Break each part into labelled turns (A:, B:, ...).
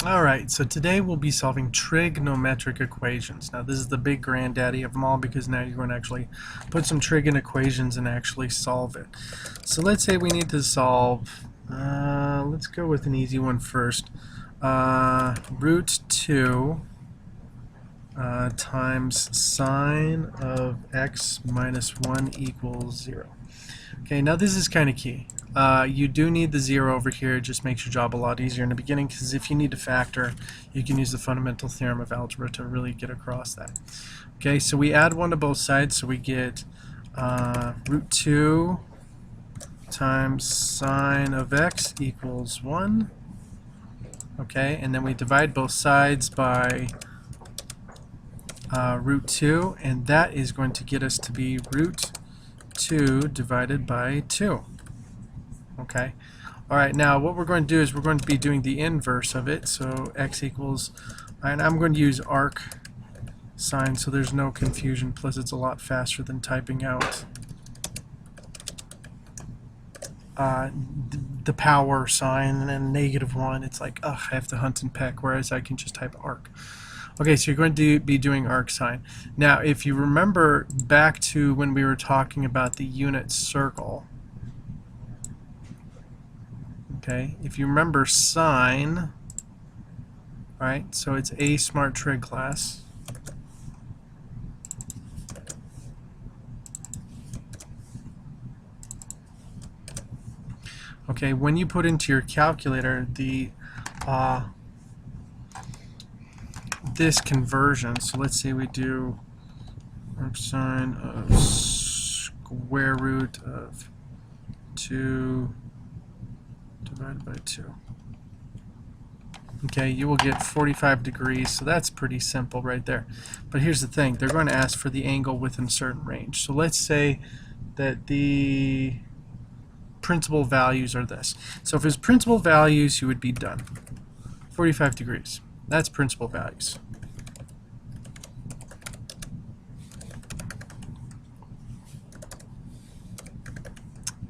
A: Alright, so today we'll be solving trigonometric equations. Now this is the big granddaddy of them all because now you're going to actually put some trig in equations and actually solve it. So let's say we need to solve, let's go with an easy one first. Root 2 times sine of x minus 1 equals 0. Okay, now this is kind of key. You do need the 0 over here. It just makes your job a lot easier in the beginning, because if you need to factor, you can use the fundamental theorem of algebra to really get across that. Okay, so we add 1 to both sides, so we get root 2 times sine of x equals 1. Okay, and then we divide both sides by root 2, and that is going to get us to be root 2 divided by 2. Okay. Alright, now what we're going to do is we're going to be doing the inverse of it. So x equals, and I'm going to use arc sign so there's no confusion, plus it's a lot faster than typing out the power sign and then -1. It's like, ugh, I have to hunt and peck, whereas I can just type arc. Okay, so you're going to be doing arc sign. Now, if you remember back to when we were talking about the unit circle, okay, if you remember sine, right, so it's a smart trig class. Okay, when you put into your calculator the this conversion, so let's say we do arc sine of square root of 2 divided by 2. Okay, you will get 45 degrees, so that's pretty simple right there. But here's the thing, they're going to ask for the angle within a certain range. So let's say that the principal values are this. So if it's principal values, you would be done. 45 degrees. That's principal values.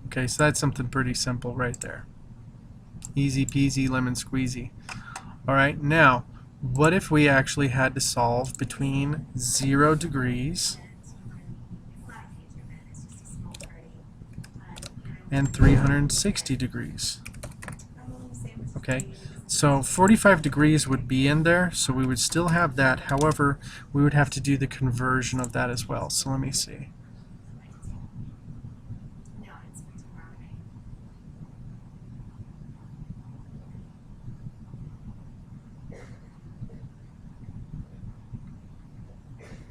A: Okay, so that's something pretty simple right there. Easy peasy lemon squeezy. Alright, now, what if we actually had to solve between 0 degrees and 360 degrees? Okay, so 45 degrees would be in there, so we would still have that. However, we would have to do the conversion of that as well. So let me see.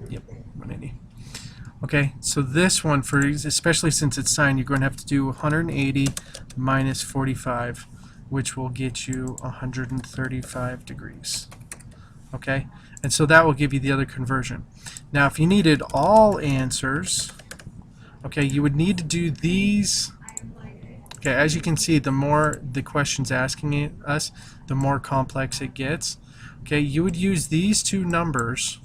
A: Yep, 180. Okay, so this one, for especially since it's sine, you're going to have to do 180 minus 45, which will get you 135 degrees. Okay, and so that will give you the other conversion. Now, if you needed all answers, okay, you would need to do these. Okay, as you can see, the more the question's asking us, the more complex it gets. Okay, you would use these two numbers,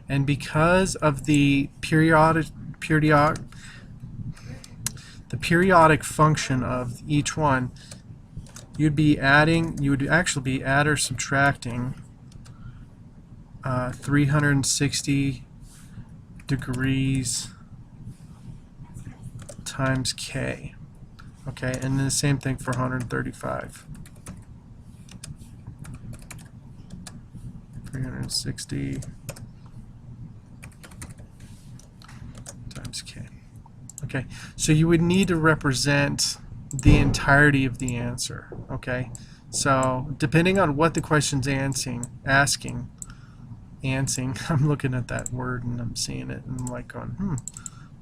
A: and because of the periodic function of each one, you would actually be add or subtracting 360 degrees times k. Okay, and then the same thing for 135. 360 times k. Okay, so you would need to represent the entirety of the answer. Okay, so depending on what the question's asking, I'm looking at that word and I'm seeing it and I'm like going,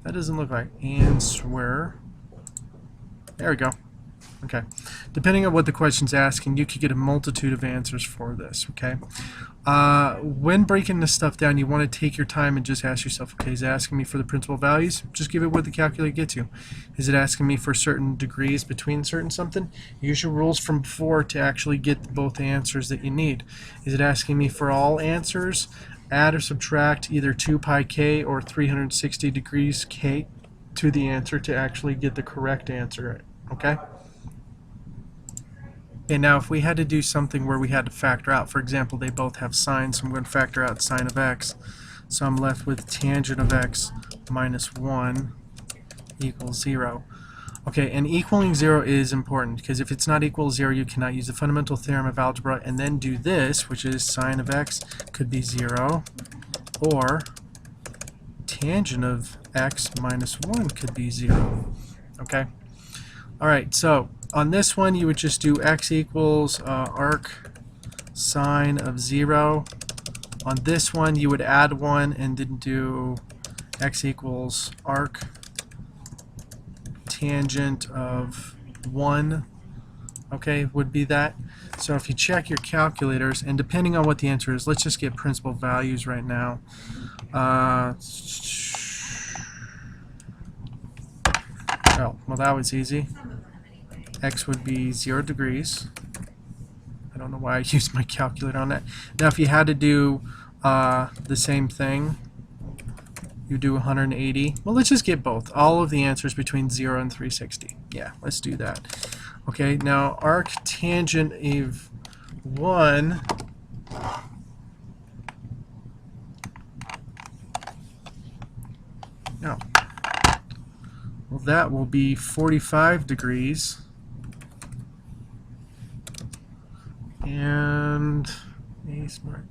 A: that doesn't look like answer. There we go. Okay. Depending on what the question's asking, you could get a multitude of answers for this. Okay. When breaking this stuff down, you want to take your time and just ask yourself, okay, is it asking me for the principal values? Just give it what the calculator gets you. Is it asking me for certain degrees between certain something? Use your rules from before to actually get both answers that you need. Is it asking me for all answers? Add or subtract either 2 pi k or 360 degrees k to the answer to actually get the correct answer. Okay? Okay, now if we had to do something where we had to factor out, for example, they both have sine, so I'm going to factor out sine of x. So I'm left with tangent of x minus 1 equals 0. Okay, and equaling 0 is important, because if it's not equal to 0, you cannot use the fundamental theorem of algebra and then do this, which is sine of x could be 0, or tangent of x minus 1 could be 0. Okay? Alright, so on this one, you would just do x equals arc sine of 0. On this one, you would add 1 and then do x equals arc tangent of 1. Okay, would be that. So if you check your calculators, and depending on what the answer is, let's just get principal values right now. Oh, well, that was easy. X would be 0 degrees. I don't know why I used my calculator on that. Now, if you had to do the same thing, you do 180. Well, let's just get both. All of the answers between 0 and 360. Yeah, let's do that. Okay, now arc tangent of 1. No. Well, that will be 45 degrees. And a smart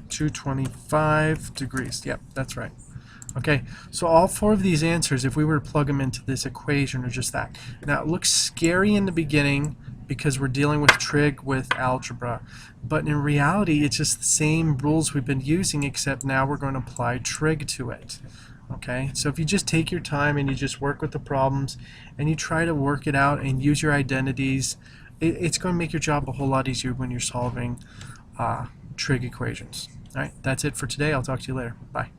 A: 225 degrees. Yep, that's right. Okay, so all 4 of these answers, if we were to plug them into this equation, are just that. Now, it looks scary in the beginning because we're dealing with trig with algebra, but in reality, it's just the same rules we've been using, except now we're going to apply trig to it. Okay, so if you just take your time and you just work with the problems and you try to work it out and use your identities, it's going to make your job a whole lot easier when you're solving trig equations. All right, that's it for today. I'll talk to you later. Bye.